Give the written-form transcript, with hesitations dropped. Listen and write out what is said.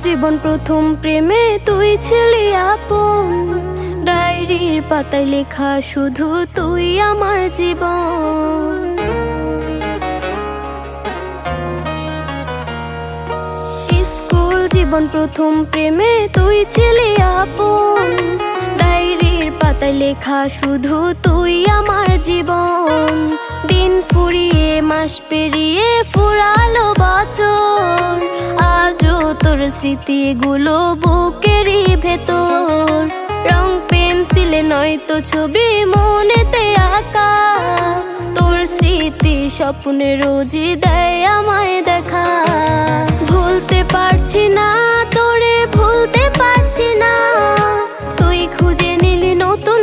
জীবন প্রথম প্রেমে তুই ছিলি আপন, ডায়েরির পাতায় লেখা শুধু তুই আমার জীবন। স্কুল জীবন প্রথম প্রেমে তুই ছিলি আপন, ডায়েরির পাতায় লেখা শুধু তুই আমার জীবন। দিন ফুরিয়ে মাস পেরিয়ে ফুরালো বছর, আজও তোর স্মৃতিগুলো বুকেরই ভেতর। রং পেন্সিলে নয়তো ছবি মনেতে আঁকা, তোর স্মৃতি স্বপ্নে রোজই দেয় আমায় দেখা। ভুলতে পারছি না তোরে, ভুলতে পারছি না, তুই খুঁজে নিলি নতুন